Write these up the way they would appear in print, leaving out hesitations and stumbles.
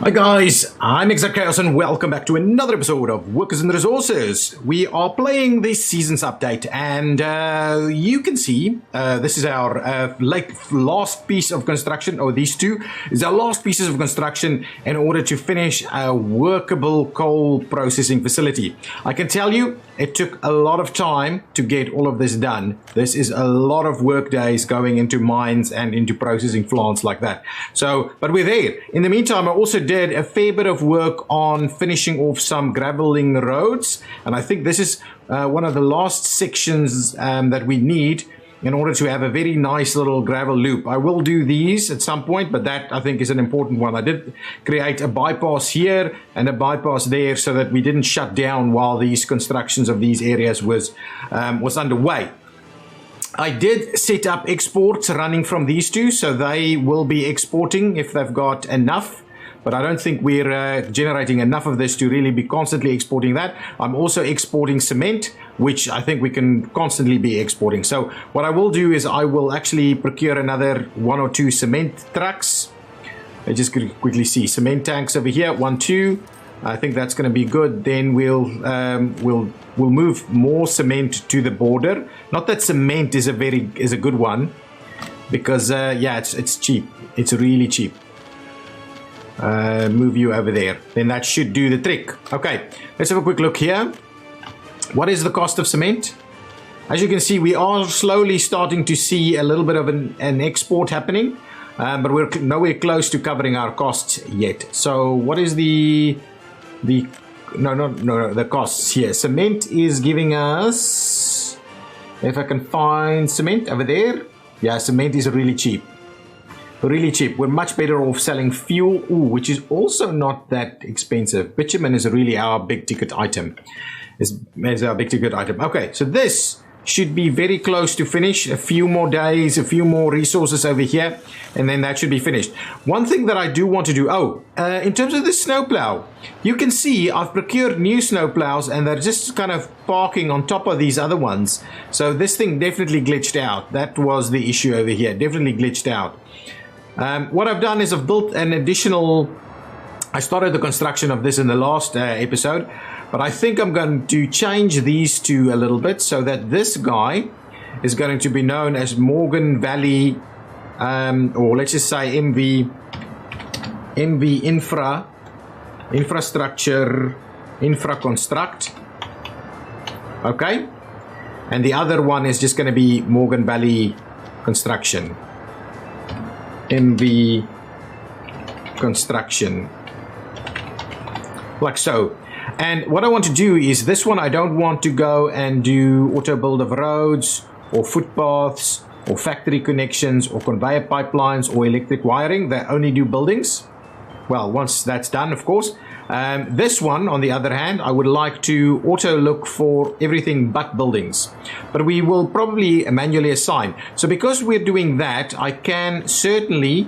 Hi guys, I'm ExactChaos and welcome back to another episode of Workers and Resources. We are playing this season's update and you can see this is our last piece of construction, or these two is our last pieces of construction in order to finish a workable coal processing facility. I can tell you it took a lot of time to get all of this done. This is a lot of work days going into mines and into processing plants like that. But we're there. In the meantime, I also did a fair bit of work on finishing off some graveling roads, and I think this is one of the last sections that we need in order to have a very nice little gravel loop. I will do these at some point, but that I think is an important one. I did create a bypass here and a bypass there so that we didn't shut down while these constructions of these areas was underway. I did set up exports running from these two, so they will be exporting if they've got enough. But I don't think we're generating enough of this to really be constantly exporting that. I'm also exporting cement, which I think we can constantly be exporting. So what I will do is I will actually procure another 1 or 2 cement trucks. I just quickly see cement tanks over here, 1, 2. I think that's going to be good. Then we'll move more cement to the border. Not that cement is a good one, because yeah, it's cheap. It's really cheap. Move you over there, then that should do the trick. Okay, let's have a quick look here. What is the cost of cement? As you can see, we are slowly starting to see a little bit of an export happening, but we're nowhere close to covering our costs yet. So what is the costs here? Cement is giving us, if I can find cement over there, yeah, cement is really cheap. Really cheap. We're much better off selling fuel, which is also not that expensive. Bitumen is really our big ticket item. Is our big ticket item. Okay, so this should be very close to finish. A few more days, a few more resources over here, and then that should be finished. One thing that I do want to do, in terms of the snowplow, you can see I've procured new snowplows and they're just kind of parking on top of these other ones. So this thing definitely glitched out. That was the issue over here, definitely glitched out. What I've done is I've built an additional, I started the construction of this in the last episode, but I think I'm going to change these two a little bit so that this guy is going to be known as Morgan Valley, or let's just say MV Infrastructure Construct. Okay, and the other one is just going to be Morgan Valley Construction. MV Construction, like so. And what I want to do is this one, I don't want to go and do auto build of roads or footpaths or factory connections or conveyor pipelines or electric wiring. They only do buildings. Well, once that's done, of course. This one, on the other hand, I would like to auto look for everything but buildings, but we will probably manually assign. So because we're doing that, I can certainly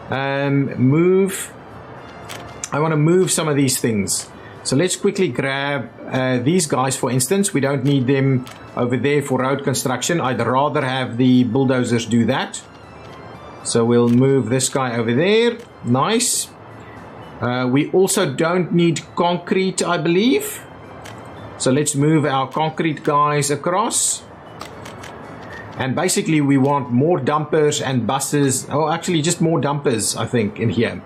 move. I want to move some of these things. So let's quickly grab these guys, for instance. We don't need them over there for road construction. I'd rather have the bulldozers do that. So we'll move this guy over there. Nice. We also don't need concrete, I believe. So let's move our concrete guys across. And basically we want more dumpers and buses. Oh, actually just more dumpers, I think, in here.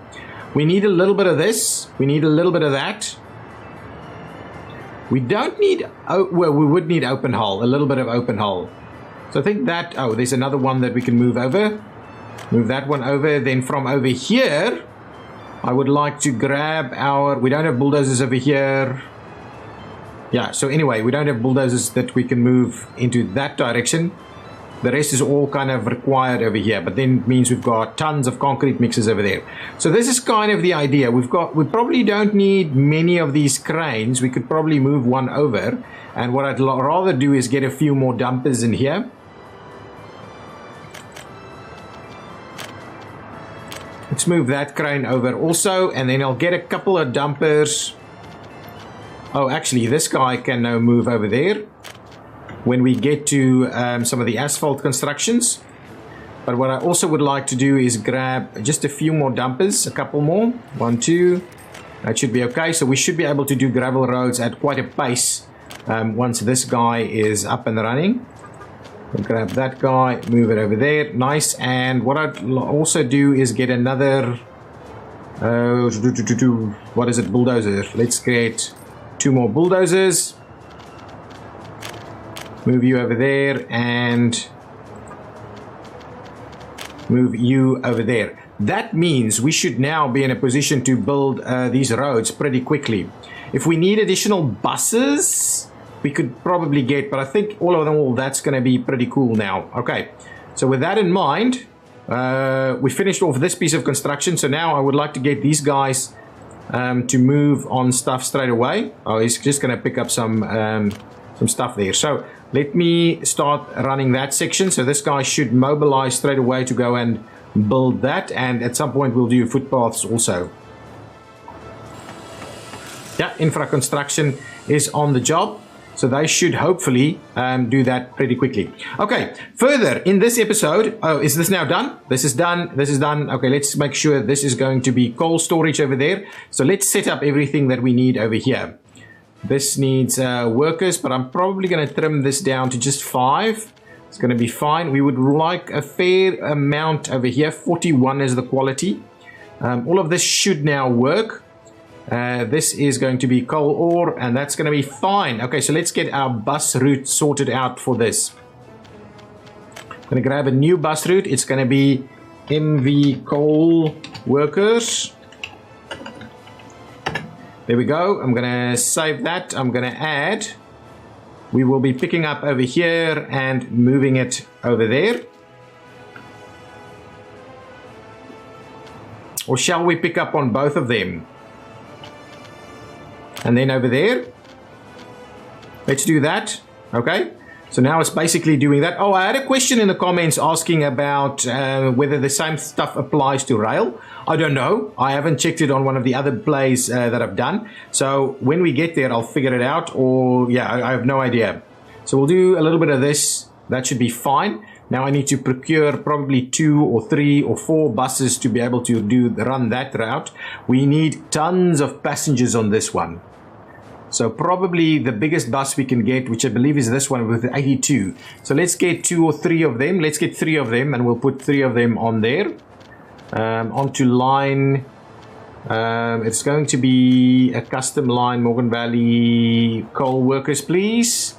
We need a little bit of this. We need a little bit of that. We don't need, well, we would need open hull, a little bit of open hull. So I think that, there's another one that we can move over. Move that one over. Then from over here, I would like to grab we don't have bulldozers over here. Yeah, so anyway, we don't have bulldozers that we can move into that direction. The rest is all kind of required over here, but then it means we've got tons of concrete mixers over there. So this is kind of the idea. We probably don't need many of these cranes. We could probably move one over. And what I'd rather do is get a few more dumpers in here. Let's move that crane over also, and then I'll get a couple of dumpers. Oh, actually, this guy can now move over there when we get to some of the asphalt constructions. But what I also would like to do is grab just a few more dumpers, a couple more. 1, 2. That should be okay. So we should be able to do gravel roads at quite a pace once this guy is up and running. We'll grab that guy, move it over there. Nice. And what I'd also do is get another... what is it? Bulldozer. Let's create 2 more bulldozers. Move you over there and move you over there. That means we should now be in a position to build these roads pretty quickly. If we need additional buses, we could probably get, but I think all that's going to be pretty cool now. Okay, so with that in mind, we finished off this piece of construction. So now I would like to get these guys to move on stuff straight away. Oh, he's just going to pick up some stuff there. So let me start running that section. So this guy should mobilize straight away to go and build that. And at some point we'll do footpaths also. Yeah, infra construction is on the job. So they should hopefully do that pretty quickly. Okay, further in this episode, oh, is this now done? This is done, this is done. Okay, let's make sure this is going to be coal storage over there. So let's set up everything that we need over here. This needs workers, but I'm probably going to trim this down to just 5. It's going to be fine. We would like a fair amount over here. 41 is the quality. All of this should now work. This is going to be coal ore, and that's going to be fine. Okay, so let's get our bus route sorted out for this. I'm going to grab a new bus route. It's going to be MV coal workers. There we go. I'm going to save that. I'm going to add. We will be picking up over here and moving it over there. Or shall we pick up on both of them? And then over there, let's do that. Okay, so now it's basically doing that. Oh, I had a question in the comments asking about whether the same stuff applies to rail. I don't know. I haven't checked it on one of the other plays that I've done. So when we get there, I'll figure it out. Or yeah, I have no idea. So we'll do a little bit of this. That should be fine. Now I need to procure probably 2 or 3 or 4 buses to be able to run that route. We need tons of passengers on this one. So probably the biggest bus we can get, which I believe is this one with 82. So let's get 2 or 3 of them. Let's get 3 of them and we'll put 3 of them on there. Onto line. It's going to be a custom line, Morgan Valley coal workers, please.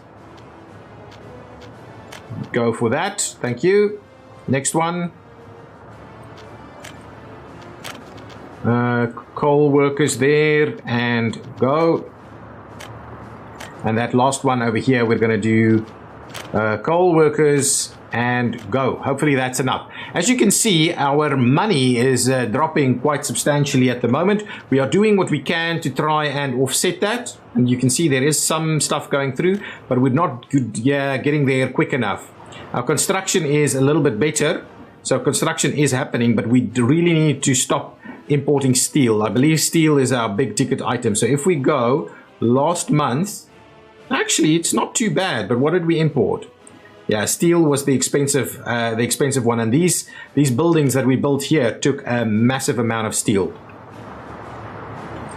Go for that. Thank you. Next one. Coal workers there and go. And that last one over here, we're going to do coal workers and go. Hopefully that's enough. As you can see, our money is dropping quite substantially at the moment. We are doing what we can to try and offset that. And you can see there is some stuff going through, but we're not getting there quick enough. Our construction is a little bit better. So construction is happening, but we really need to stop importing steel. I believe steel is our big ticket item. So if we go last month, actually, it's not too bad, but what did we import? Yeah, steel was the expensive one, and these buildings that we built here took a massive amount of steel.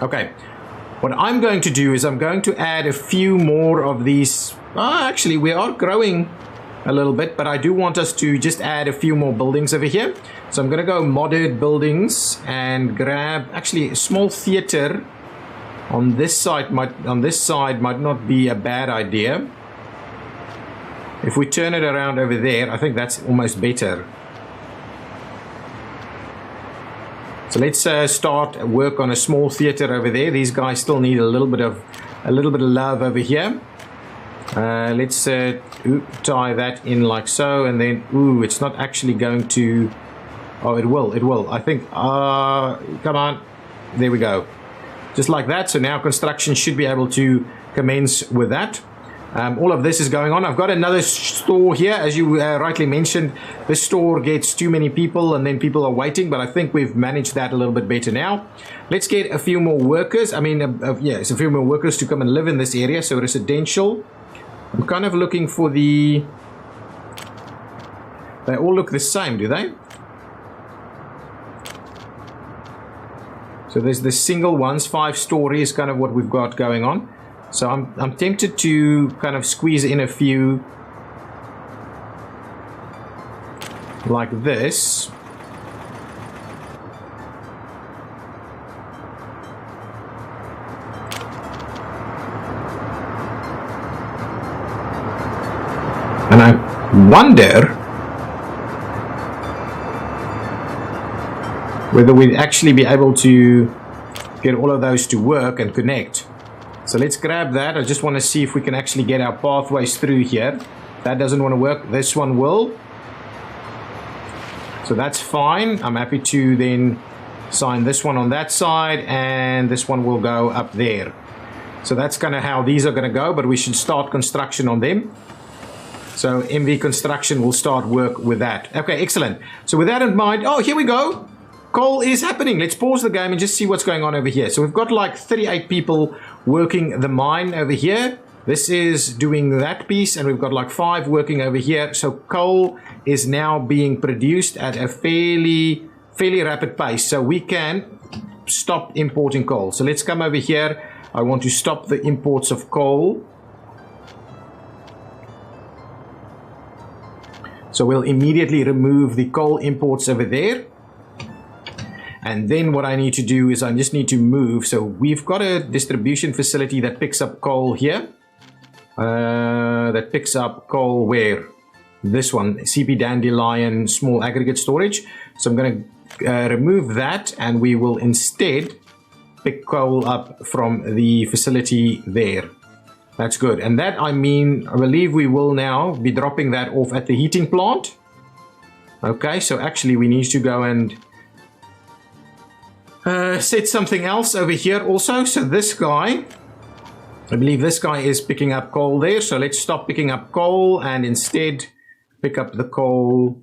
Okay, what I'm going to do is I'm going to add a few more of these. Actually, we are growing a little bit, but I do want us to just add a few more buildings over here. So I'm going to go modded buildings and grab actually a small theater. On this side might not be a bad idea. If we turn it around over there, I think that's almost better. So let's start work on a small theater over there. These guys still need a little bit of love over here. Let's tie that in like so, and then it's not actually going to. Oh, it will. I think. Come on, there we go. Just like that. So now construction should be able to commence with that. All of this is going on. I've got another store here. As you rightly mentioned, this store gets too many people and then people are waiting, but I think we've managed that a little bit better now. Let's get a few more workers. I mean, it's a few more workers to come and live in this area. So residential. I'm kind of looking for the They all look the same, do they? So there's the single ones, 5-story is kind of what we've got going on. So I'm tempted to kind of squeeze in a few like this. And I wonder whether we'd actually be able to get all of those to work and connect. So let's grab that. I just want to see if we can actually get our pathways through here. That doesn't want to work. This one will. So that's fine. I'm happy to then sign this one on that side, and this one will go up there. So that's kind of how these are going to go, but we should start construction on them. So MV Construction will start work with that. Okay, excellent. So with that in mind, oh, here we go. Coal is happening. Let's pause the game and just see what's going on over here. So we've got like 38 people working the mine over here. This is doing that piece, and we've got like 5 working over here. So coal is now being produced at a fairly rapid pace. So we can stop importing coal. So let's come over here. I want to stop the imports of coal. So we'll immediately remove the coal imports over there. And then what I need to do is I just need to move. So we've got a distribution facility that picks up coal here. That picks up coal where? This one, CP Dandelion Small Aggregate Storage. So I'm going to remove that, and we will instead pick coal up from the facility there. That's good. And that, I believe we will now be dropping that off at the heating plant. Okay, so actually we need to go and set something else over here also. So this guy, I believe this guy is picking up coal there. So let's stop picking up coal and instead pick up the coal.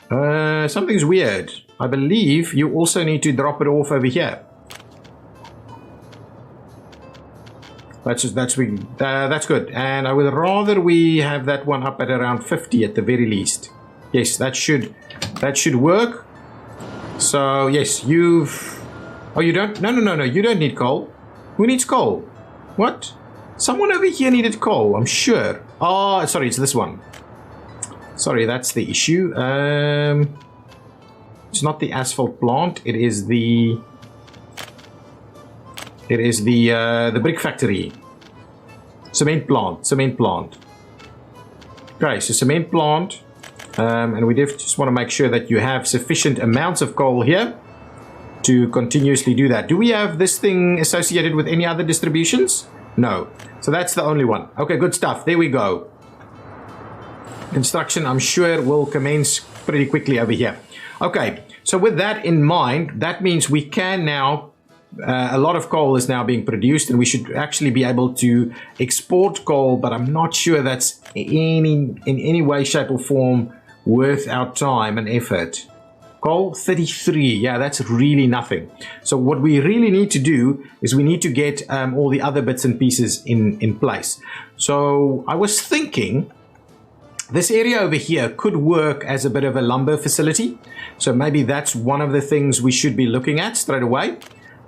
Something's weird. I believe you also need to drop it off over here. That's good. And I would rather we have that one up at around 50 at the very least. Yes, that should work. So yes, oh, you don't? No, you don't need coal. Who needs coal? What? Someone over here needed coal, I'm sure. Oh, sorry, it's this one. Sorry, that's the issue. It's not the asphalt plant, it is the brick factory. Cement plant. Okay, so cement plant. And we just want to make sure that you have sufficient amounts of coal here to continuously do that. Do we have this thing associated with any other distributions? No. So that's the only one. Okay, good stuff. There we go. Construction, I'm sure, will commence pretty quickly over here. Okay, so with that in mind, that means we can now, a lot of coal is now being produced, and we should actually be able to export coal, but I'm not sure that's in any way, shape or form worth our time and effort. Coal 33, yeah, that's really nothing. So what we really need to do is we need to get all the other bits and pieces in place. So I was thinking this area over here could work as a bit of a lumber facility. So maybe that's one of the things we should be looking at straight away.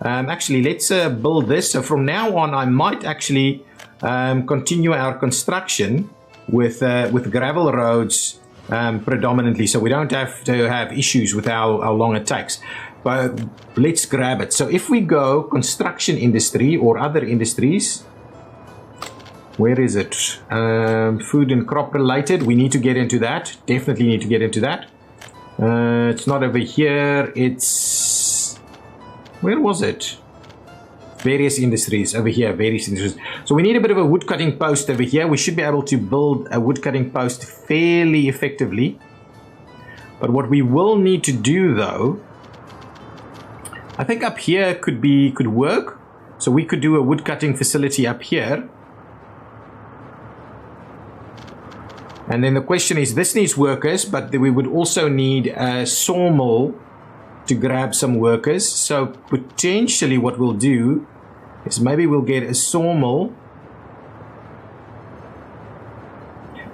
Actually, let's build this. So from now on, I might actually continue our construction with gravel roads predominantly, so we don't have to have issues with how long it takes. But let's grab it. So if we go construction industry or other industries, where is it? Food and crop related, we need to get into that. Definitely need to get into that. It's not over here, it's... where was it? Various industries over here, various industries. So we need a bit of a wood cutting post over here. We should be able to build a wood cutting post fairly effectively. But what we will need to do though, I think up here could work. So we could do a wood cutting facility up here. And then the question is, this needs workers, but we would also need a sawmill to grab some workers. So potentially what we'll do is maybe we'll get a sawmill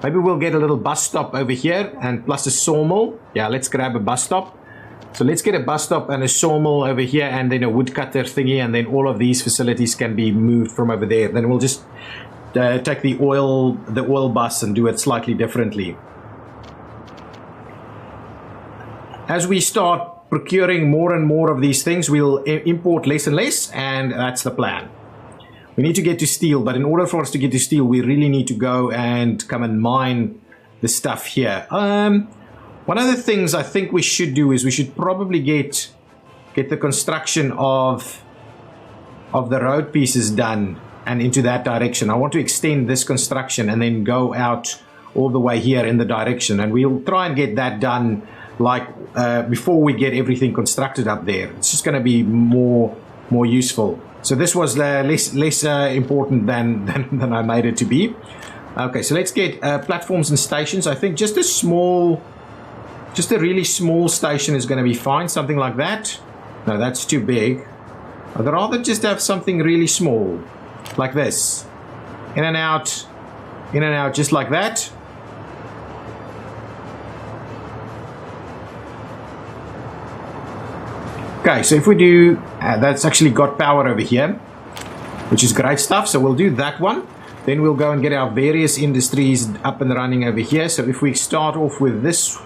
Maybe we'll get a little bus stop over here and plus a sawmill. Yeah, let's grab a bus stop. So let's get a bus stop and a sawmill over here and then a woodcutter thingy, and then all of these facilities can be moved from over there. Then we'll just take the oil bus and do it slightly differently. As we start procuring more and more of these things, we'll import less and less, and that's the plan. We need to get to steel, but in order for us to get to steel, we really need to go and come and mine the stuff here. One of the things I think we should do is we should probably get the construction of the road pieces done and into that direction. I want to extend this construction and then go out all the way here in the direction, and we'll try and get that done like before we get everything constructed up there. It's just going to be more useful. So this was less important than I made it to be. Okay, so let's get platforms and stations. I think just a really small station is going to be fine. Something like that. No, that's too big. I'd rather just have something really small, like this. In and out, just like that. Okay, so if we do, that's actually got power over here, which is great stuff. So we'll do that one. Then we'll go and get our various industries up and running over here. So if we start off with this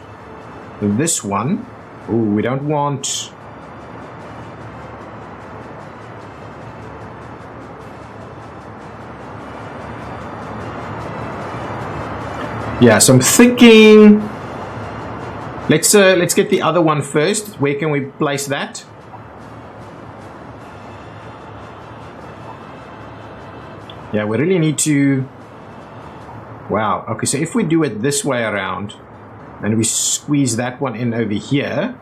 one, ooh, we don't want. Yeah, so I'm thinking. Let's get the other one first. Where can we place that? Yeah, we really need to. Wow. Okay, so if we do it this way around, and we squeeze that one in over here.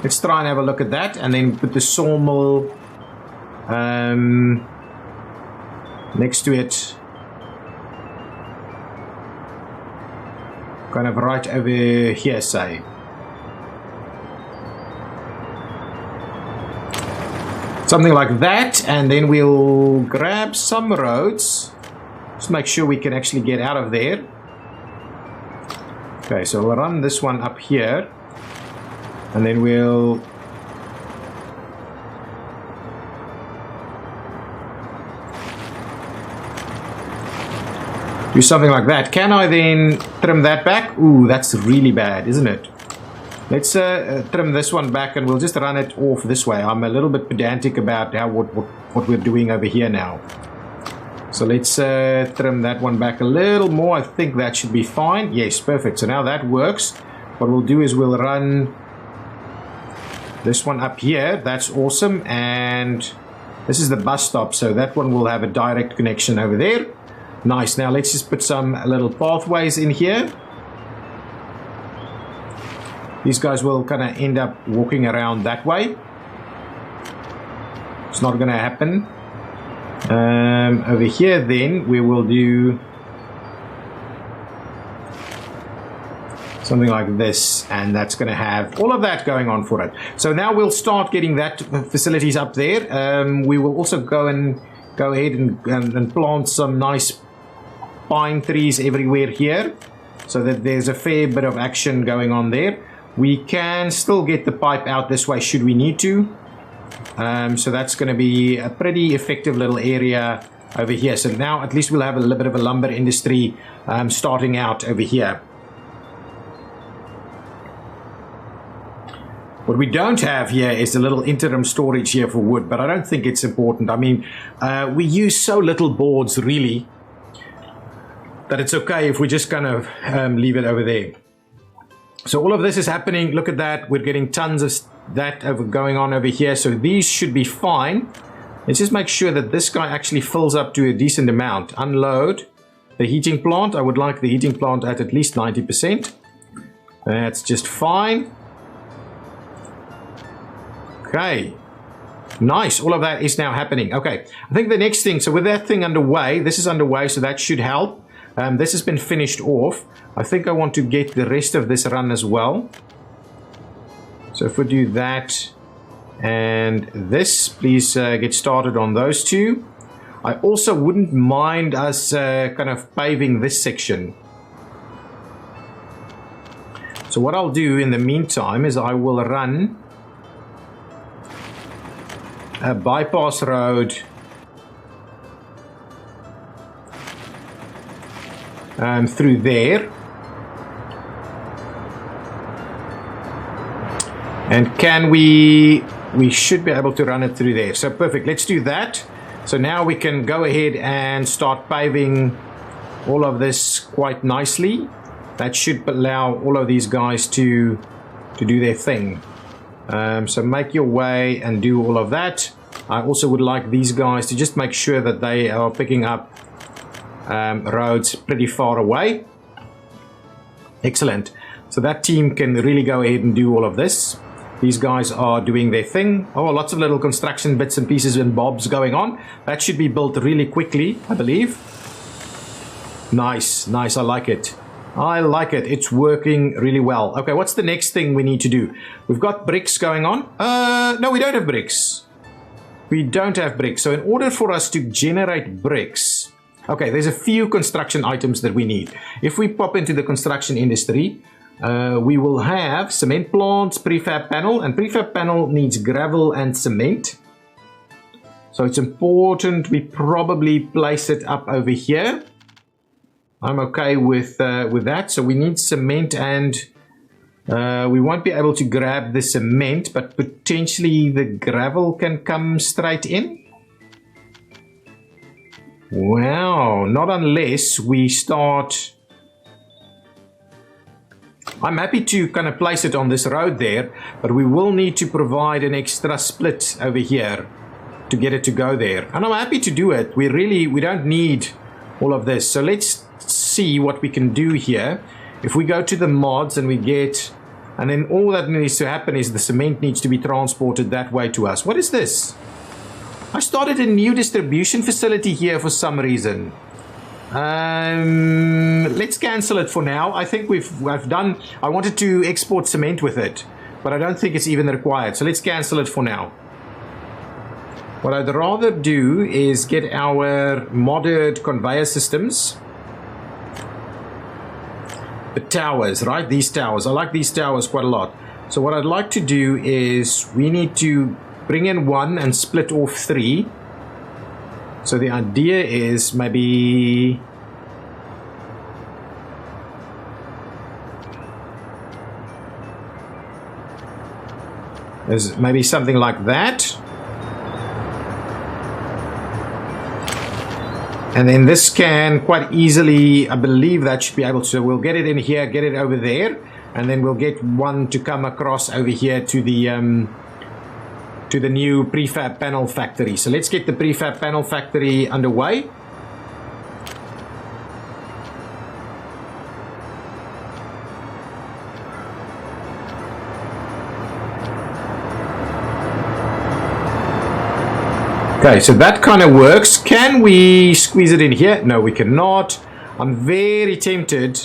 Let's try and have a look at that, and then put the sawmill next to it. Kind of right over here, say. Something like that, and then we'll grab some roads. Just make sure we can actually get out of there. Okay, so we'll run this one up here, and then we'll do something like that. Can I then trim that back? Ooh, that's really bad, isn't it? Let's trim this one back, and we'll just run it off this way. I'm a little bit pedantic about what we're doing over here now. So let's trim that one back a little more. I think that should be fine. Yes, perfect. So now that works. What we'll do is we'll run this one up here. That's awesome. And this is the bus stop, so that one will have a direct connection over there. Nice. Now let's just put some little pathways in here. These guys will kind of end up walking around that way. It's not going to happen. Over here then we will do something like this, and that's going to have all of that going on for it. So now we'll start getting that facilities up there. We will also go ahead and plant some nice pine trees everywhere here, so that there's a fair bit of action going on there. We can still get the pipe out this way should we need to. So that's going to be a pretty effective little area over here. So now at least we'll have a little bit of a lumber industry starting out over here. What we don't have here is a little interim storage here for wood, but I don't think it's important. I mean, we use so little boards really that it's okay if we just kind of leave it over there. So all of this is happening. Look at that. We're getting tons of that going on over here. So these should be fine. Let's just make sure that this guy actually fills up to a decent amount. Unload the heating plant. I would like the heating plant at least 90%. That's just fine. Okay. Nice. All of that is now happening. Okay. I think the next thing, so with that thing underway, this is underway, so that should help. This has been finished off. I think I want to get the rest of this run as well. So if we do that and this, please get started on those two. I also wouldn't mind us kind of paving this section. So what I'll do in the meantime is I will run a bypass road through there. And can we should be able to run it through there. So perfect, let's do that. So now we can go ahead and start paving all of this quite nicely. That should allow all of these guys to do their thing. So make your way and do all of that. I also would like these guys to just make sure that they are picking up roads pretty far away. Excellent. So that team can really go ahead and do all of this. These guys are doing their thing. Oh, lots of little construction bits and pieces and bobs going on. That should be built really quickly, I believe. Nice, nice. I like it. I like it. It's working really well. Okay, what's the next thing we need to do? We've got bricks going on. No, we don't have bricks. We don't have bricks. So in order for us to generate bricks, okay, there's a few construction items that we need. If we pop into the construction industry, we will have cement plants, prefab panel, and prefab panel needs gravel and cement. So it's important we probably place it up over here. I'm okay with that. So we need cement, and we won't be able to grab the cement, but potentially the gravel can come straight in. Wow, not unless we start. I'm happy to kind of place it on this road there, but we will need to provide an extra split over here to get it to go there. And I'm happy to do it. We don't need all of this. So let's see what we can do here. If we go to the mods and we get, and then all that needs to happen is the cement needs to be transported that way to us. What is this? I started a new distribution facility here for some reason. Let's cancel it for now. I think I've done. I wanted to export cement with it, but I don't think it's even required. So let's cancel it for now. What I'd rather do is get our modded conveyor systems. The towers, right? These towers. I like these towers quite a lot. So what I'd like to do is we need to bring in one and split off three. So the idea is maybe there's maybe something like that. And then this can quite easily, I believe that should be able to, so we'll get it in here, get it over there, and then we'll get one to come across over here to the new prefab panel factory. So let's get the prefab panel factory underway. Okay, so that kind of works. Can we squeeze it in here? No, we cannot. I'm very tempted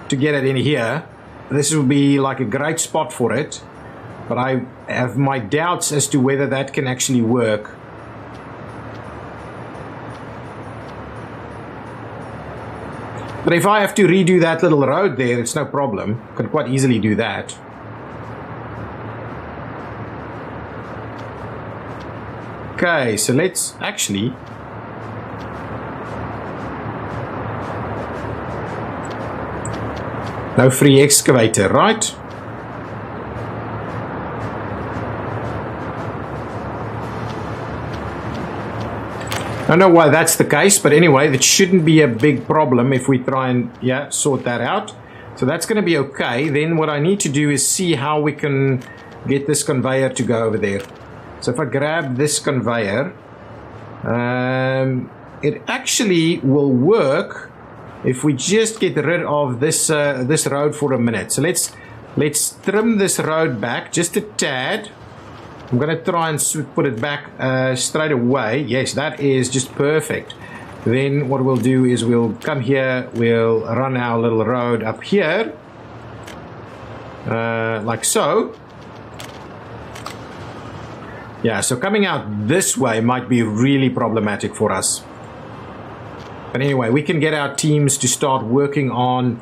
to get it in here. This will be like a great spot for it. But I have my doubts as to whether that can actually work. But if I have to redo that little road there, it's no problem. I can quite easily do that. Okay, so let's actually... No free excavator, right? I don't know why that's the case, but anyway, that shouldn't be a big problem if we try and, yeah, sort that out. So that's going to be okay. Then what I need to do is see how we can get this conveyor to go over there. So if I grab this conveyor, it actually will work if we just get rid of this this road for a minute. So let's trim this road back just a tad. I'm going to try and put it back straight away. Yes, that is just perfect. Then what we'll do is we'll come here, we'll run our little road up here, like so. Yeah, so coming out this way might be really problematic for us. But anyway, we can get our teams to start working on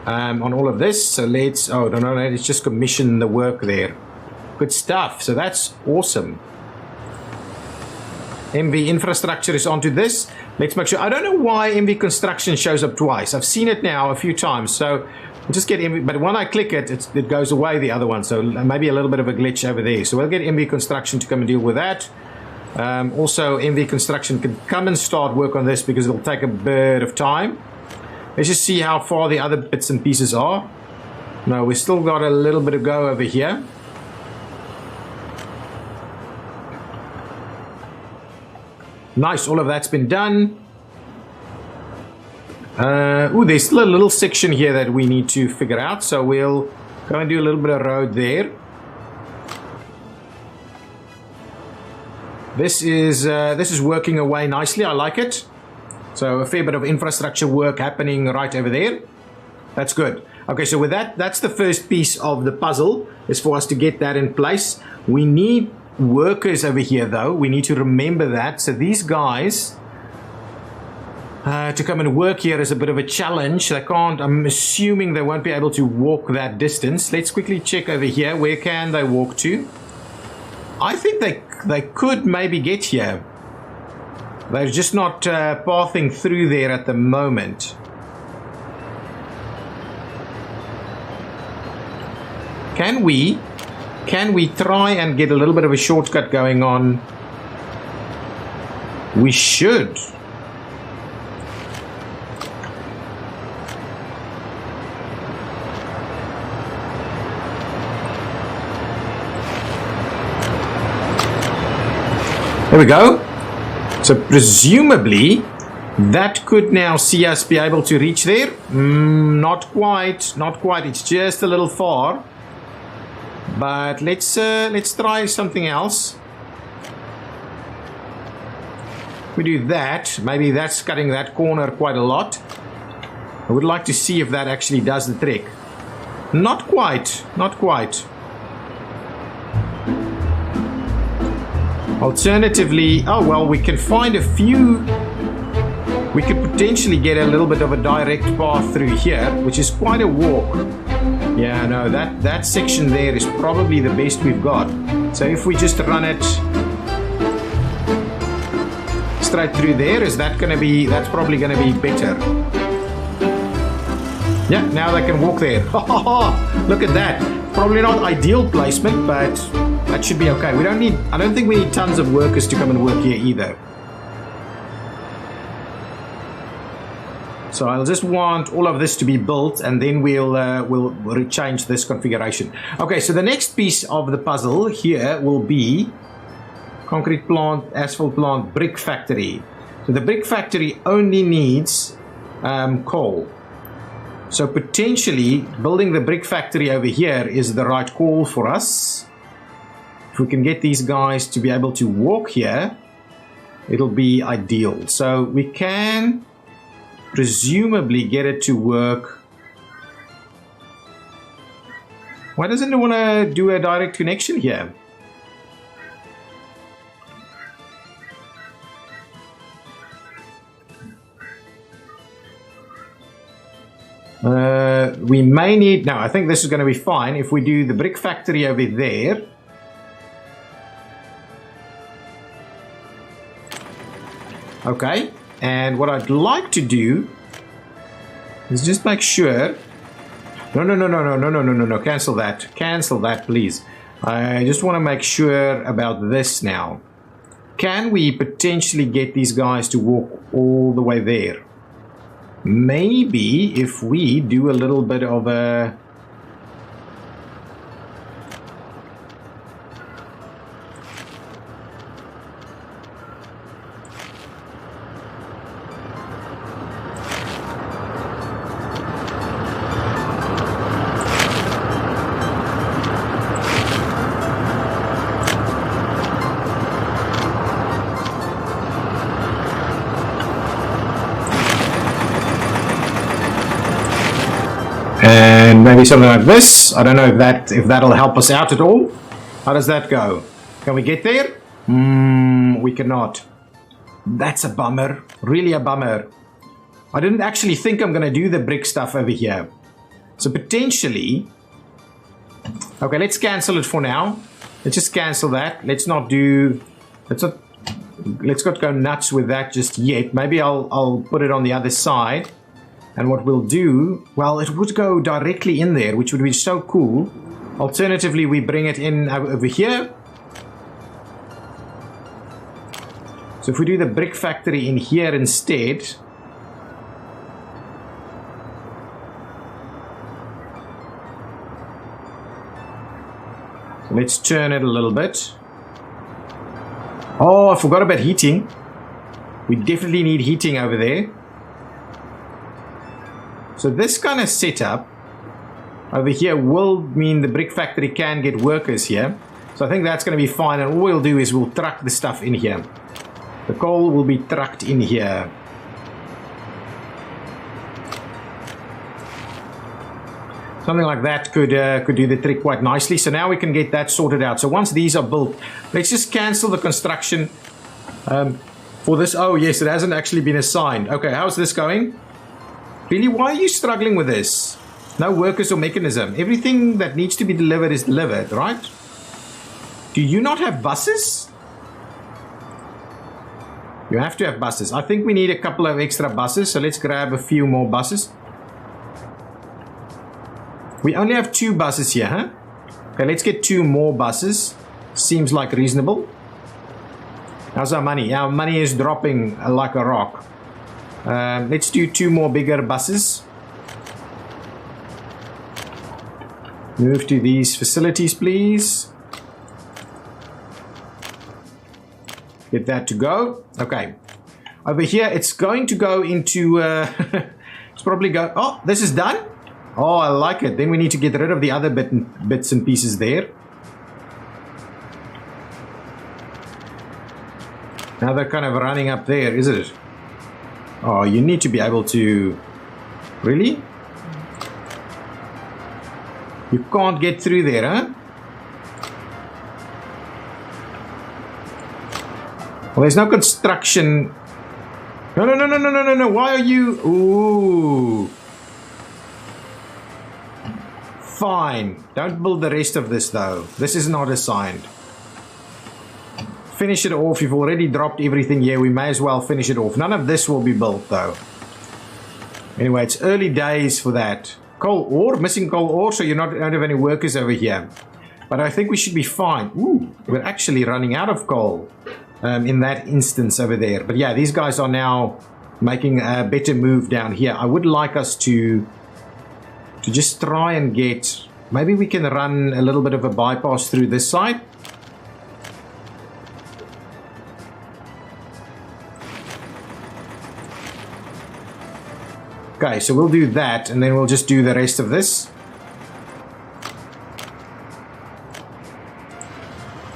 all of this. So let's, oh, no, let's just commission the work there. Good stuff. So that's awesome. MV infrastructure is onto this. Let's make sure. I don't know why MV construction shows up twice. I've seen it now a few times. So we'll just get MV, but when I click it, it goes away the other one. So maybe a little bit of a glitch over there. So we'll get MV construction to come and deal with that. Also, MV construction can come and start work on this because it'll take a bit of time. Let's just see how far the other bits and pieces are. No, we've still got a little bit to go over here. Nice, all of that's been done. Ooh, there's still a little section here that we need to figure out. So we'll go and do a little bit of road there. This is working away nicely. I like it. So a fair bit of infrastructure work happening right over there. That's good. Okay, so with that, that's the first piece of the puzzle, is for us to get that in place. We need workers over here, though. We need to remember that. So these guys to come and work here is a bit of a challenge. They can't, I'm assuming they won't be able to walk that distance. Let's quickly check over here. Where can they walk to? I think they could maybe get here. They're just not pathing through there at the moment. Can we try and get a little bit of a shortcut going on? We should. There we go. So presumably that could now see us be able to reach there. Not quite. It's just a little far. But let's try something else. We do that. Maybe that's cutting that corner quite a lot. I would like to see if that actually does the trick. Not quite. Alternatively, oh well, we can find a few. We could potentially get a little bit of a direct path through here, which is quite a walk. Yeah, no, that section there is probably the best we've got. So if we just run it straight through there, is that gonna be, that's probably gonna be better. Yeah, now they can walk there. Look at that. Probably not ideal placement, but that should be okay. We don't need, I don't think we need tons of workers to come and work here either. So I'll just want all of this to be built, and then we'll change this configuration. Okay, so the next piece of the puzzle here will be concrete plant, asphalt plant, brick factory. So the brick factory only needs coal. So potentially building the brick factory over here is the right call for us. If we can get these guys to be able to walk here, it'll be ideal. So we can presumably get it to work. Why doesn't it want to do a direct connection here? We may need, no, I think this is going to be fine if we do the brick factory over there. Okay, and what I'd like to do is just make sure, no, cancel that please. I just want to make sure about this now. Can we potentially get these guys to walk all the way there? Maybe if we do a little bit of a maybe something like this. I don't know if that'll help us out at all. How does that go? Can we get there? We cannot. That's a bummer. Really a bummer. I didn't actually think I'm going to do the brick stuff over here. So potentially... Okay, let's cancel it for now. Let's just cancel that. Let's not go nuts with that just yet. Maybe I'll put it on the other side. And what we'll do... Well, it would go directly in there, which would be so cool. Alternatively, we bring it in over here. So if we do the brick factory in here instead... So let's turn it a little bit. Oh, I forgot about heating. We definitely need heating over there. So this kind of setup over here will mean the brick factory can get workers here. So I think that's going to be fine. And all we'll do is we'll truck the stuff in here. The coal will be trucked in here. Something like that could do the trick quite nicely. So now we can get that sorted out. So once these are built, let's just cancel the construction for this. Oh, yes, it hasn't actually been assigned. Okay, how's this going? Really, why are you struggling with this? No workers or mechanism. Everything that needs to be delivered is delivered, right? Do you not have buses? You have to have buses. I think we need a couple of extra buses. So let's grab a few more buses. We only have 2 buses here, huh? Okay, let's get 2 more buses. Seems like reasonable. How's our money? Our money is dropping like a rock. Let's do 2 more bigger buses. Move to these facilities, please. Get that to go. Okay. Over here, it's going to go into... it's probably go... Oh, this is done. Oh, I like it. Then we need to get rid of the other bits and pieces there. Now they're kind of running up there, isn't it? Oh, you need to be able to... Really? You can't get through there, huh? Well, there's no construction. No. Why are you... Ooh. Fine. Don't build the rest of this, though. This is not assigned. Finish it off. You've already dropped everything here. We may as well finish it off. None of this will be built, though. Anyway, it's early days for that. Coal ore? Missing coal ore, so you don't have any workers over here. But I think we should be fine. Ooh, we're actually running out of coal in that instance over there. But yeah, these guys are now making a better move down here. I would like us to just try and get... Maybe we can run a little bit of a bypass through this side. Okay, so we'll do that, and then we'll just do the rest of this.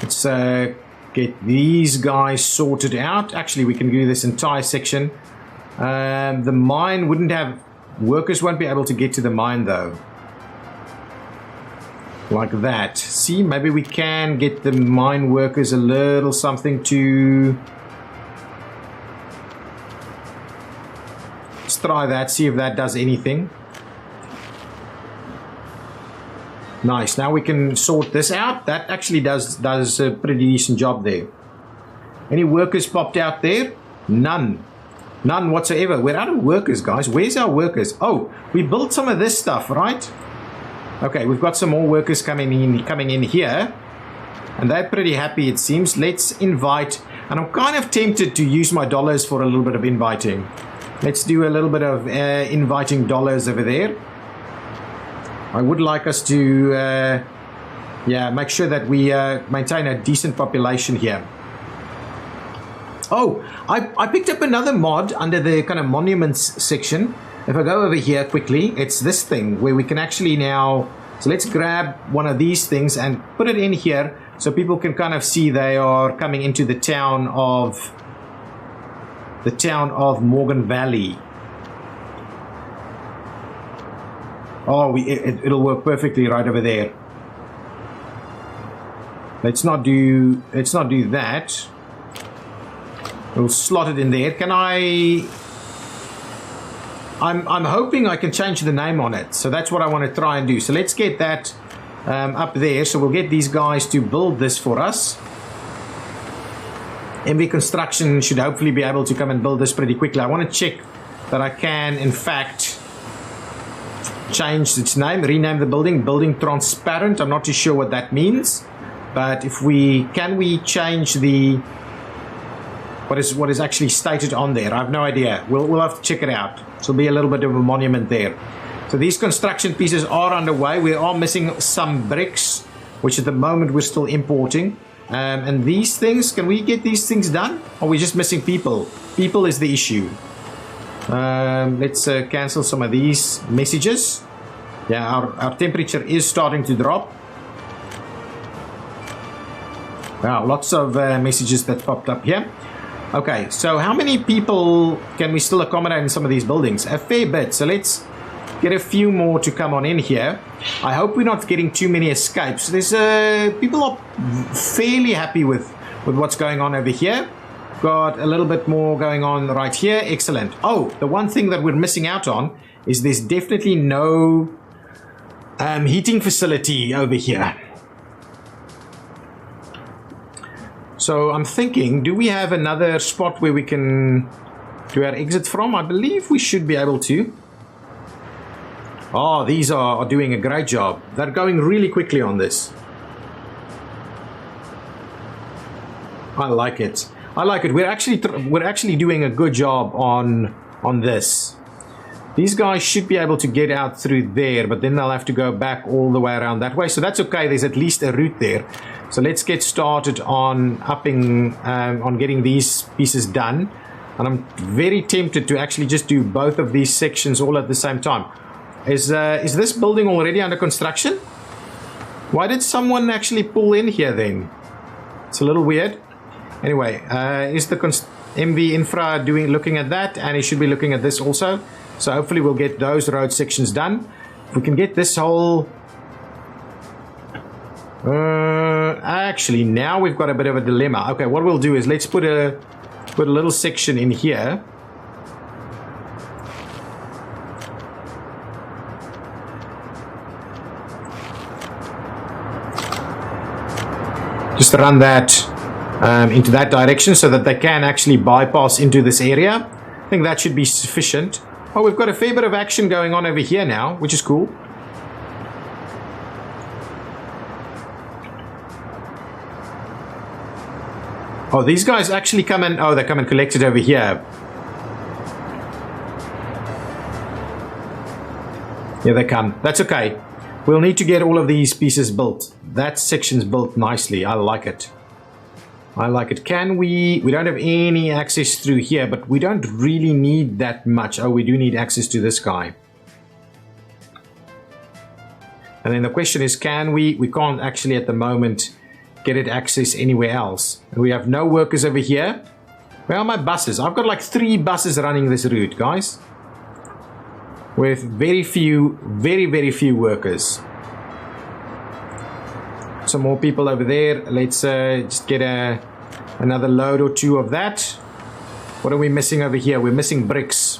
Let's get these guys sorted out. Actually, we can do this entire section. The mine wouldn't have... Workers won't be able to get to the mine, though. Like that. See, maybe we can get the mine workers a little something to... Let's try that, see if that does anything. Nice, now we can sort this out. That actually does a pretty decent job there. Any workers popped out there? None. None whatsoever. We're out of workers, guys. Where's our workers? Oh, we built some of this stuff, right? Okay, we've got some more workers coming in here. And they're pretty happy, it seems. Let's invite. And I'm kind of tempted to use my dollars for a little bit of inviting. Let's do a little bit of inviting dollars over there. I would like us to yeah, make sure that we maintain a decent population here. Oh, I picked up another mod under the kind of monuments section. If I go over here quickly, it's this thing where we can actually now... So let's grab one of these things and put it in here so people can kind of see they are coming into the town of Morgan Valley. Oh, it'll work perfectly right over there. Let's not do that. We'll slot it in there. Can I'm hoping I can change the name on it. So that's what I want to try and do. So let's get that up there. So we'll get these guys to build this for us. MV Construction should hopefully be able to come and build this pretty quickly. I want to check that I can, in fact, change its name, rename the building transparent. I'm not too sure what that means, but if we change the what is actually stated on there? I have no idea. We'll have to check it out. So there'll be a little bit of a monument there. So these construction pieces are underway. We are missing some bricks, which at the moment we're still importing. And these things, can we get these things done? Or are we just missing people? People is the issue. Let's cancel some of these messages. Yeah, our temperature is starting to drop. Wow, lots of messages that popped up here. Okay, so how many people can we still accommodate in some of these buildings? A fair bit. So let's get a few more to come on in here. I hope we're not getting too many escapes. There's people are fairly happy with what's going on over here. Got a little bit more going on right here. Excellent. Oh, the one thing that we're missing out on is there's definitely no heating facility over here. So I'm thinking, do we have another spot where we can do our exit from? I believe we should be able to. Oh, these are doing a great job. They're going really quickly on this. I like it. I like it. We're actually doing a good job on this. These guys should be able to get out through there, but then they'll have to go back all the way around that way. So that's okay. There's at least a route there. So let's get started on on getting these pieces done. And I'm very tempted to actually just do both of these sections all at the same time. Is this building already under construction? Why did someone actually pull in here then? It's a little weird. Anyway, is the MV Infra looking at that? And he should be looking at this also. So hopefully we'll get those road sections done. If we can get this whole... actually, now we've got a bit of a dilemma. Okay, what we'll do is let's put a little section in here. Just run that into that direction so that they can actually bypass into this area. I think that should be sufficient. Oh, we've got a fair bit of action going on over here now, which is cool. Oh, these guys actually come and... Oh, they come and collect it over here. Here they come. That's okay. We'll need to get all of these pieces built. That section's built nicely. I like it. I like it. Can we... We don't have any access through here, but we don't really need that much. Oh, we do need access to this guy. And then the question is, can we... We can't actually at the moment get it access anywhere else. And we have no workers over here. Where are my buses? I've got like 3 buses running this route, guys. With very few, very few workers. Some more people over there. Let's just get another load or 2 of that. What are we missing over here? We're missing bricks.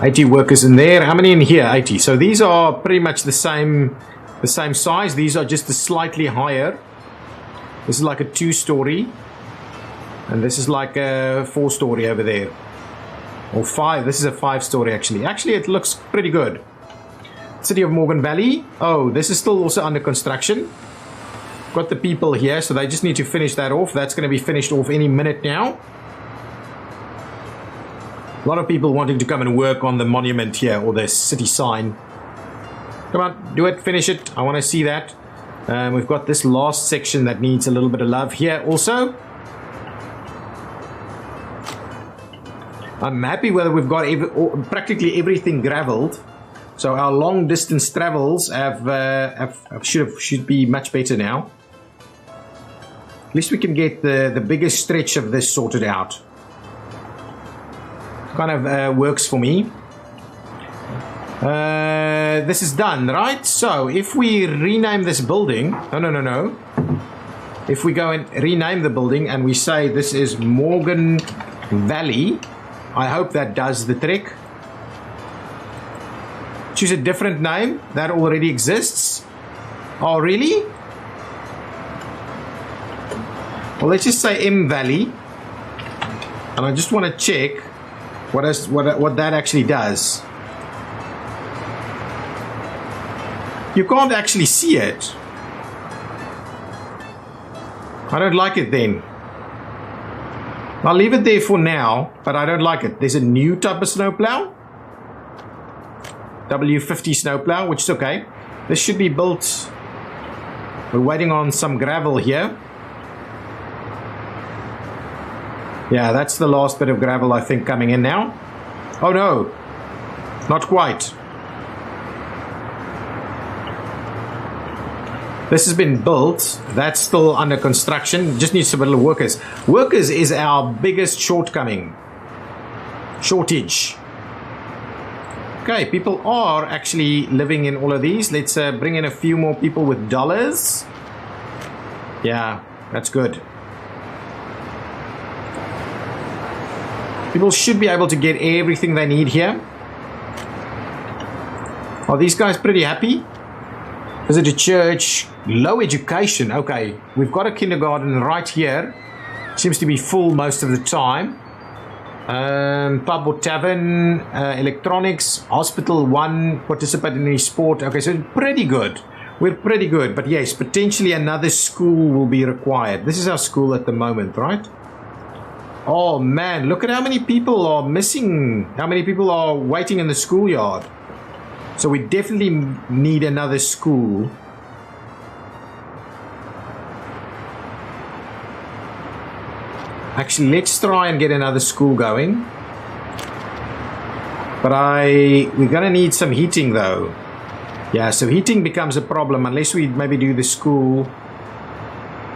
$80 workers in there. How many in here? 80. So these are pretty much the same size. These are just slightly higher. This is like a 2-story. And this is like a 4-story over there. Or 5. This is a 5-story actually. Actually, it looks pretty good. City of Morgan Valley. Oh, this is still also under construction. Got the people here, so they just need to finish that off. That's going to be finished off any minute now. A lot of people wanting to come and work on the monument here, or the city sign. Come on, do it, finish it. I want to see that. We've got this last section that needs a little bit of love here also. I'm happy whether we've got practically everything graveled. So our long distance travels should be much better now. At least we can get the biggest stretch of this sorted out. Kind of works for me. This is done, right? So if we rename this building, no. If we go and rename the building and we say this is Morgan Valley, I hope that does the trick. Choose a different name that already exists. Oh, really? Well, let's just say M Valley, and I just want to check what that actually does. You can't actually see it. I don't like it then. I'll leave it there for now, but I don't like it. There's a new type of snowplow. W50 snowplow, which is okay. This should be built. We're waiting on some gravel here. Yeah, that's the last bit of gravel, I think, coming in now. Oh no, not quite. This has been built. That's still under construction. Just needs some little workers. Workers is our biggest shortcoming. Shortage. Okay, people are actually living in all of these. Let's bring in a few more people with dollars. Yeah, that's good. People should be able to get everything they need here. Are these guys pretty happy? Visit a church. Low education. Okay, we've got a kindergarten right here. Seems to be full most of the time. Pub or tavern, electronics, hospital 1, participate in any sport. Okay, so pretty good. We're pretty good, but yes, potentially another school will be required. This is our school at the moment, right? Oh man, look at how many people are missing. How many people are waiting in the schoolyard. So we definitely need another school. Actually, let's try and get another school going. But we're gonna need some heating though. Yeah, so heating becomes a problem unless we maybe do the school.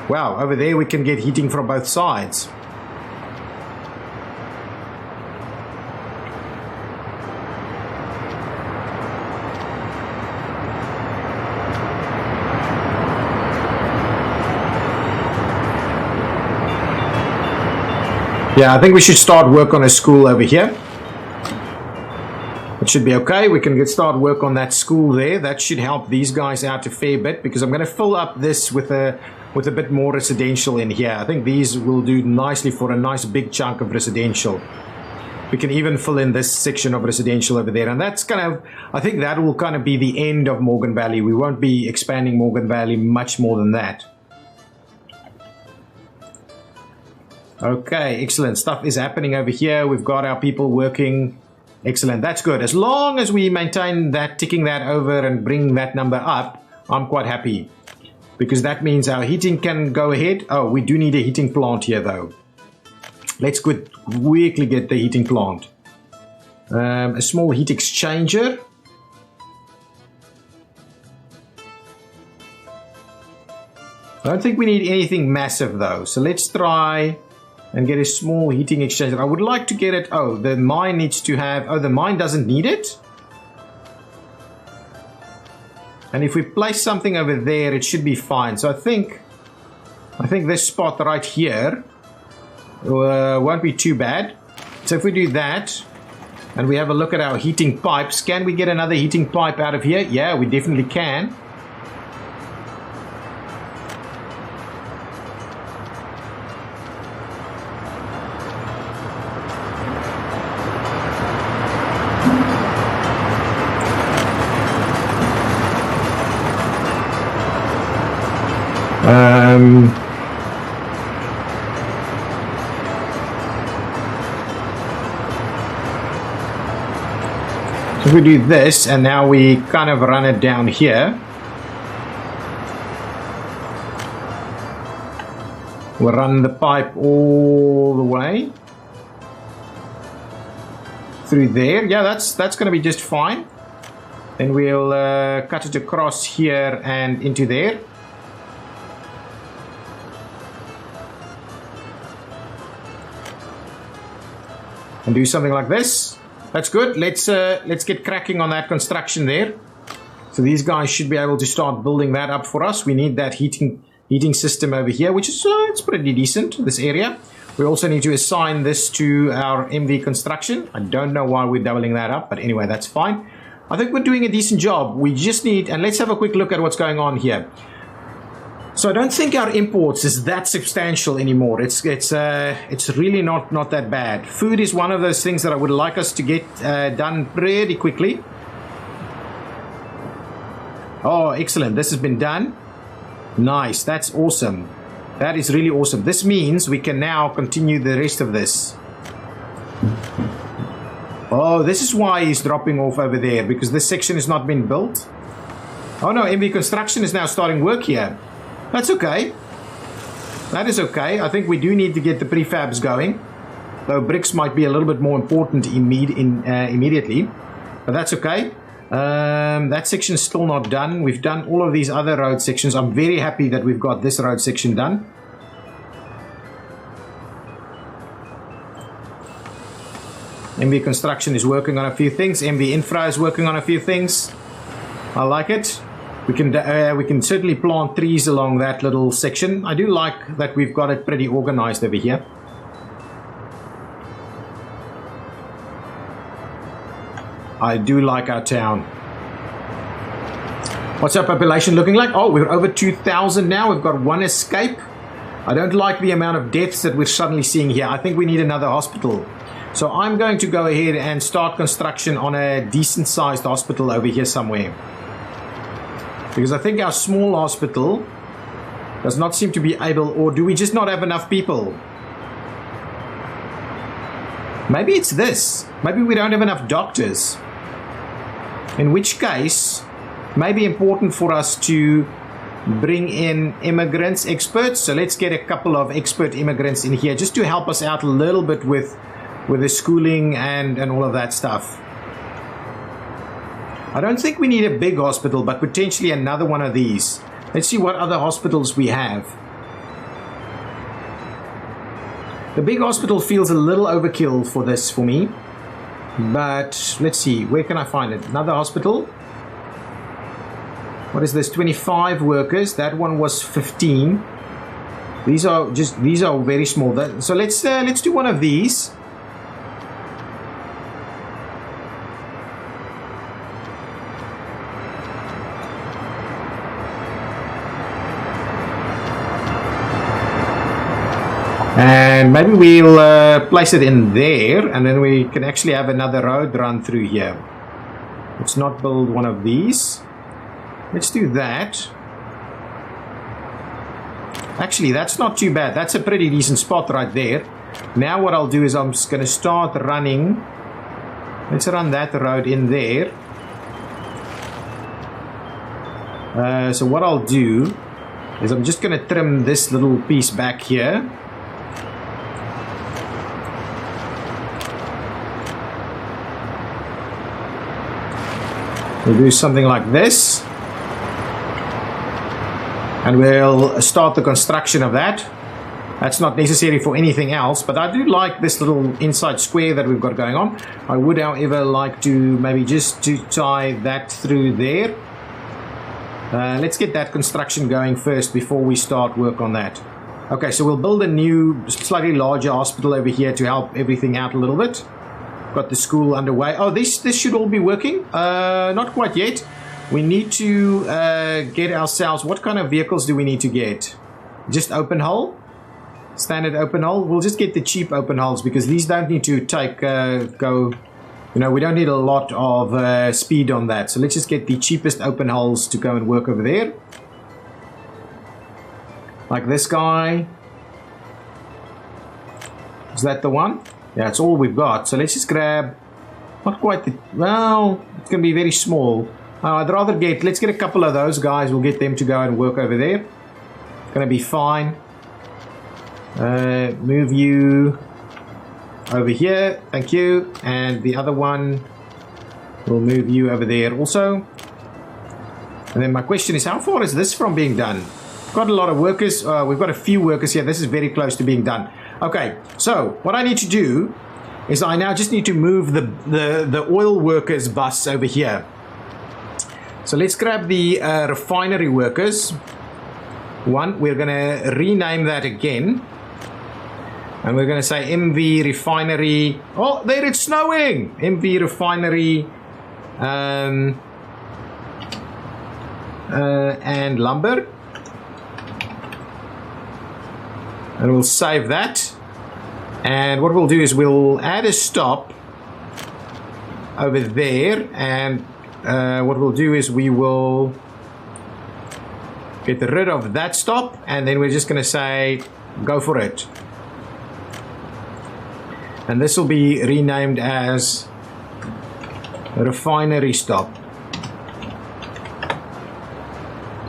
Wow, over there we can get heating from both sides. Yeah, I think we should start work on a school over here. It should be okay. We can start work on that school there. That should help these guys out a fair bit because I'm going to fill up this with a bit more residential in here. I think these will do nicely for a nice big chunk of residential. We can even fill in this section of residential over there. And that's kind of, I think that will kind of be the end of Morgan Valley. We won't be expanding Morgan Valley much more than that. Okay, excellent. Stuff is happening over here. We've got our people working. Excellent. That's good. As long as we maintain that, ticking that over and bring that number up, I'm quite happy. Because that means our heating can go ahead. Oh, we do need a heating plant here though. Let's quickly get the heating plant. A small heat exchanger. I don't think we need anything massive though. So let's try and get a small heating exchanger. I would like to get it. Oh, the mine needs to have. Oh, the mine doesn't need it. And if we place something over there, it should be fine. So I think this spot right here won't be too bad. So if we do that, and we have a look at our heating pipes, can we get another heating pipe out of here? Yeah, we definitely can. So we do this, and now we kind of run it down here. We'll run the pipe all the way through there. Yeah, that's going to be just fine. Then we'll cut it across here and into there. and do something like this. That's good. Let's get cracking on that construction there. So these guys should be able to start building that up for us. We need that heating system over here, which is it's pretty decent, this area. We also need to assign this to our MV construction. I don't know why we're doubling that up, but anyway, that's fine. I think we're doing a decent job. We just need, and let's have a quick look at what's going on here. So I don't think our imports is that substantial anymore. It's really not that bad. Food is one of those things that I would like us to get done pretty quickly. Oh, excellent. This has been done. Nice. That's awesome. That is really awesome. This means we can now continue the rest of this. Oh, this is why he's dropping off over there, because this section has not been built. Oh no, MV Construction is now starting work here. That's okay. That is okay. I think we do need to get the prefabs going, though bricks might be a little bit more important immediately, but that's okay. That section is still not done. We've done all of these other road sections. I'm very happy that we've got this road section done. MV Construction is working on a few things. MV Infra is working on a few things. I like it. We can certainly plant trees along that little section. I do like that we've got it pretty organized over here. I do like our town. What's our population looking like? Oh, we're over 2,000 now. We've got one escape. I don't like the amount of deaths that we're suddenly seeing here. I think we need another hospital. So I'm going to go ahead and start construction on a decent sized hospital over here somewhere. Because I think our small hospital does not seem to be able, or do we just not have enough people? Maybe it's this. Maybe we don't have enough doctors. In which case, it may be important for us to bring in immigrants, experts. So let's get a couple of expert immigrants in here just to help us out a little bit with the schooling and all of that stuff. I don't think we need a big hospital, but potentially another one of these. Let's see what other hospitals we have. The big hospital feels a little overkill for this for me. But let's see, where can I find it? Another hospital. What is this? 25 workers. That one was 15. These are very small. So let's do one of these. And maybe we'll place it in there, and then we can actually have another road run through here. Let's not build one of these. Let's do that. Actually, that's not too bad. That's a pretty decent spot right there. Now what I'll do is I'm just going to start running. Let's run that road in there. So what I'll do is I'm just going to trim this little piece back here. We'll do something like this, and we'll start the construction of that. That's not necessary for anything else, but I do like this little inside square that we've got going on. I would, however, like to maybe just to tie that through there. Let's get that construction going first before we start work on that. Okay, so we'll build a new, slightly larger hospital over here to help everything out a little bit. Got the school underway. Oh, this should all be working. Not quite yet. We need to get ourselves, what kind of vehicles do we need to get? Just open hull? Standard open hull? We'll just get the cheap open hulls, because these don't need to we don't need a lot of speed on that. So let's just get the cheapest open hulls to go and work over there. Like this guy. Is that the one? Yeah, that's all we've got. So let's just grab, not quite the, well, it's going to be very small. I'd rather let's get a couple of those guys. We'll get them to go and work over there. It's going to be fine. Move you over here. Thank you. And the other one, we'll move you over there also. And then my question is, how far is this from being done? Got a lot of workers. We've got a few workers here. This is very close to being done. Okay, so what I need to do is I now just need to move the oil workers bus over here. So let's grab the refinery workers. We're going to rename that again. And we're going to say MV refinery. Oh, there it's snowing. MV refinery and lumber. And we'll save that. And what we'll do is we'll add a stop over there. And what we'll do is we will get rid of that stop. And then we're just going to say, go for it. And this will be renamed as refinery stop.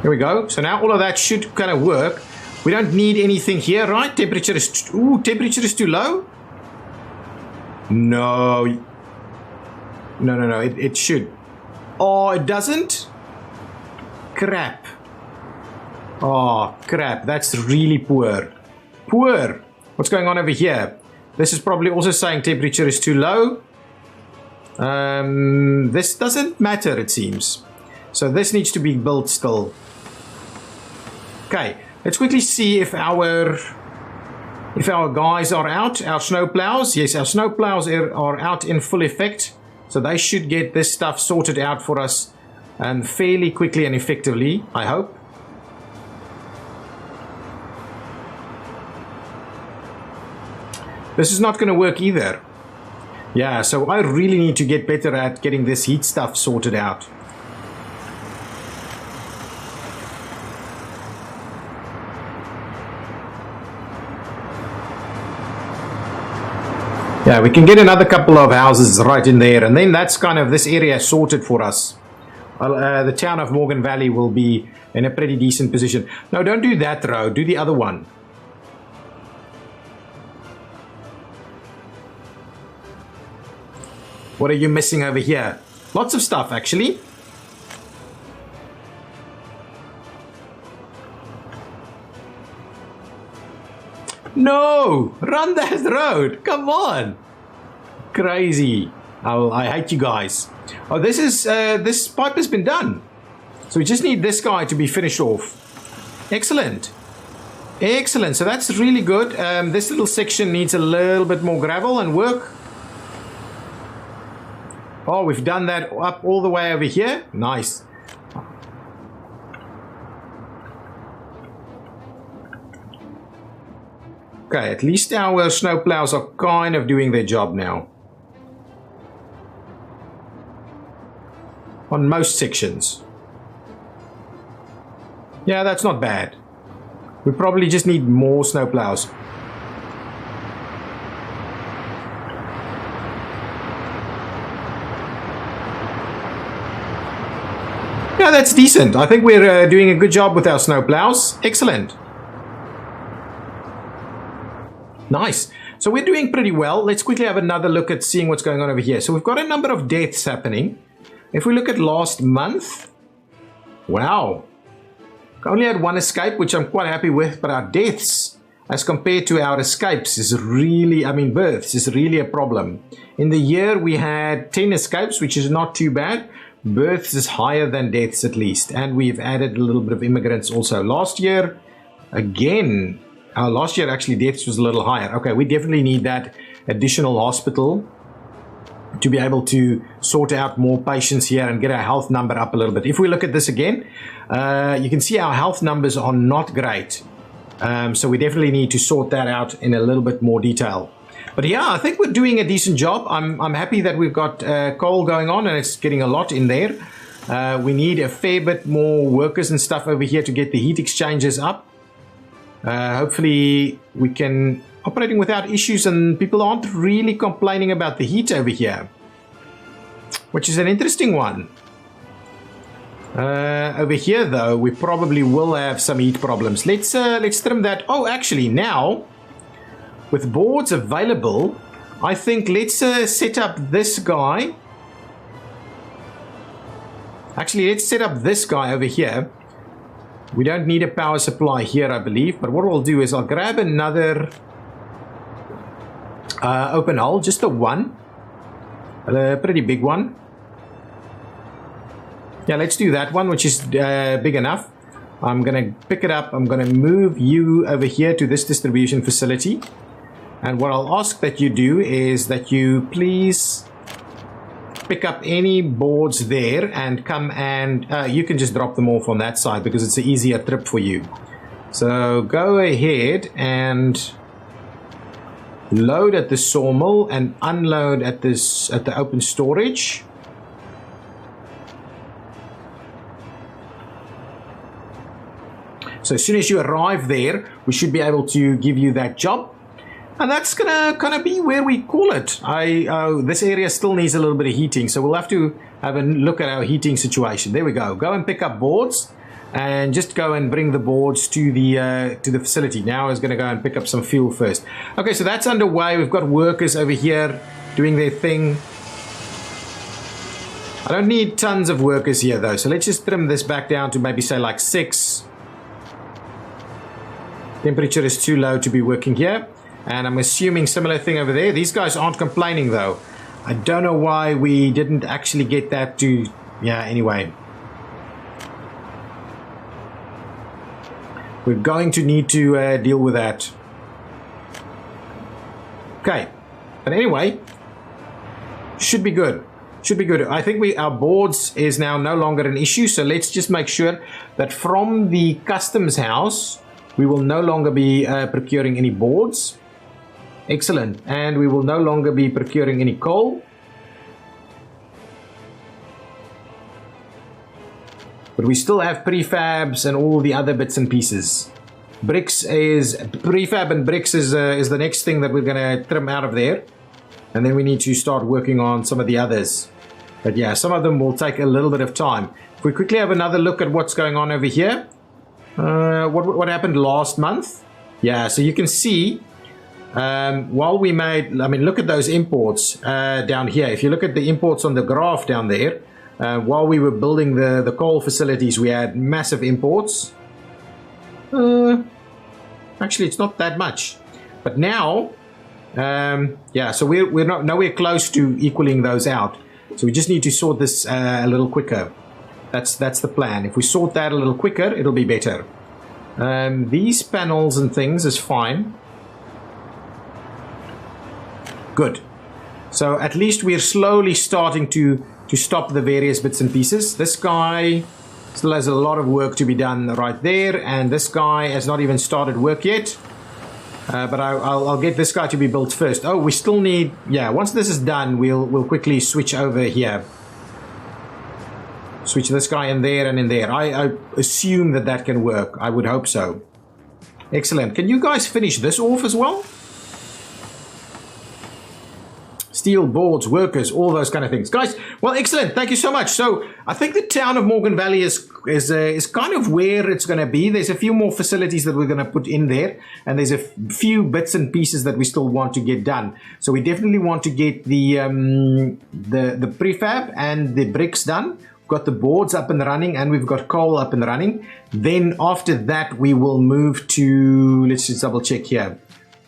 Here we go. So now all of that should kind of work. We don't need anything here, right? Temperature is too low. No. It should. Oh, it doesn't? Crap. Oh, crap. That's really poor. Poor. What's going on over here? This is probably also saying temperature is too low. This doesn't matter, it seems. So this needs to be built still. Okay, let's quickly see if our guys are out. Our snow plows. Yes, our snow plows are out in full effect. So they should get this stuff sorted out for us fairly quickly and effectively, I hope. This is not going to work either. Yeah, so I really need to get better at getting this heat stuff sorted out. Yeah, we can get another couple of houses right in there, and then that's kind of this area sorted for us. The town of Morgan Valley will be in a pretty decent position. No, don't do that road. Do the other one. What are you missing over here? Lots of stuff, actually. No! Run that road! Come on! Crazy. I hate you guys. Oh, this pipe has been done. So we just need this guy to be finished off. Excellent. Excellent. So that's really good. This little section needs a little bit more gravel and work. Oh, we've done that up all the way over here. Nice. Okay, at least our snow plows are kind of doing their job now. On most sections. Yeah, that's not bad. We probably just need more snow plows. Yeah, that's decent. I think we're doing a good job with our snow plows. Excellent. Nice. So we're doing pretty well. Let's quickly have another look at seeing what's going on over here. So we've got a number of deaths happening. If we look at last month, wow. Only had one escape, which I'm quite happy with, but our deaths as compared to our escapes is really, births is really a problem. In the year we had 10 escapes, which is not too bad. Births is higher than deaths at least, and we've added a little bit of immigrants also. Last year, again, last year actually deaths was a little higher. Okay, we definitely need that additional hospital to be able to sort out more patients here and get our health number up a little bit. If we look at this again, you can see our health numbers are not great. So we definitely need to sort that out in a little bit more detail. But yeah, I think we're doing a decent job. I'm happy that we've got coal going on and it's getting a lot in there. We need a fair bit more workers and stuff over here to get the heat exchangers up. Hopefully we can operating without issues and people aren't really complaining about the heat over here, which is an interesting one. Over here though, we probably will have some heat problems. Let's trim that. Oh, actually now with boards available, I think let's set up this guy. Actually, let's set up this guy over here. We don't need a power supply here, I believe, but what we'll do is I'll grab another Open hole, just the one. A pretty big one. Yeah, let's do that one, which is big enough. I'm going to pick it up. I'm going to move you over here to this distribution facility. And what I'll ask that you do is that you please pick up any boards there and come and you can just drop them off on that side because it's an easier trip for you. So go ahead and load at the sawmill and unload at the open storage. So as soon as you arrive there, we should be able to give you that job. And that's gonna kind of be where we call it. This area still needs a little bit of heating, so we'll have to have a look at our heating situation. There we go. Go and pick up boards, and just go and bring the boards to the facility. Now is going to go and pick up some fuel first. Okay, so that's underway. We've got workers over here doing their thing. I don't need tons of workers here though, so let's just trim this back down to maybe say like 6. Temperature is too low to be working here. And I'm assuming similar thing over there. These guys aren't complaining though. I don't know why we didn't actually get that to... Yeah, anyway. We're going to need to deal with that. Okay. But anyway, should be good. Should be good. I think our boards is now no longer an issue. So let's just make sure that from the customs house, we will no longer be procuring any boards. Excellent. And we will no longer be procuring any coal. But we still have prefabs and all the other bits and pieces. Prefab and bricks is the next thing that we're going to trim out of there. And then we need to start working on some of the others. But yeah, some of them will take a little bit of time. If we quickly have another look at what's going on over here. What happened last month? Yeah, so you can see while we made, I mean, look at those imports down here. If you look at the imports on the graph down there, while we were building the coal facilities, we had massive imports. Actually, it's not that much. But now, yeah, so we're not nowhere close to equaling those out. So we just need to sort this a little quicker. That's the plan. If we sort that a little quicker, it'll be better. These panels and things is fine. Good. So at least we're slowly starting to stop the various bits and pieces. This guy still has a lot of work to be done right there, and this guy has not even started work yet. But I'll get this guy to be built first. Oh, we still need... Yeah, once this is done, we'll quickly switch over here. Switch this guy in there and in there. I assume that can work. I would hope so. Excellent. Can you guys finish this off as well? Steel, boards, workers, all those kind of things. Guys, well, excellent. Thank you so much. So I think the town of Morgan Valley is kind of where it's going to be. There's a few more facilities that we're going to put in there. And there's a few bits and pieces that we still want to get done. So we definitely want to get the prefab and the bricks done. We've got the boards up and running, and we've got coal up and running. Then after that, we will move to, let's just double check here.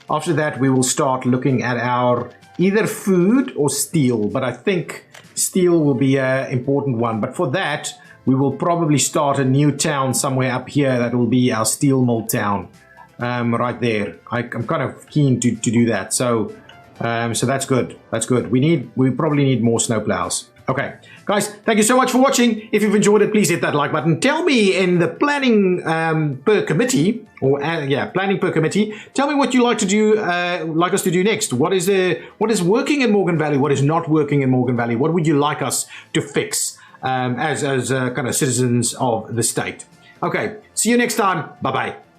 After that, we will start looking at our either food or steel, but I think steel will be an important one. But for that, we will probably start a new town somewhere up here that will be our steel mill town, right there. I'm kind of keen to do that. So that's good. That's good. We probably need more snowplows. Okay, guys, thank you so much for watching. If you've enjoyed it, please hit that like button. Tell me in the planning per committee, or planning per committee. Tell me what you like to do, like us to do next. What is working in Morgan Valley? What is not working in Morgan Valley? What would you like us to fix as kind of citizens of the state? Okay, see you next time. Bye bye.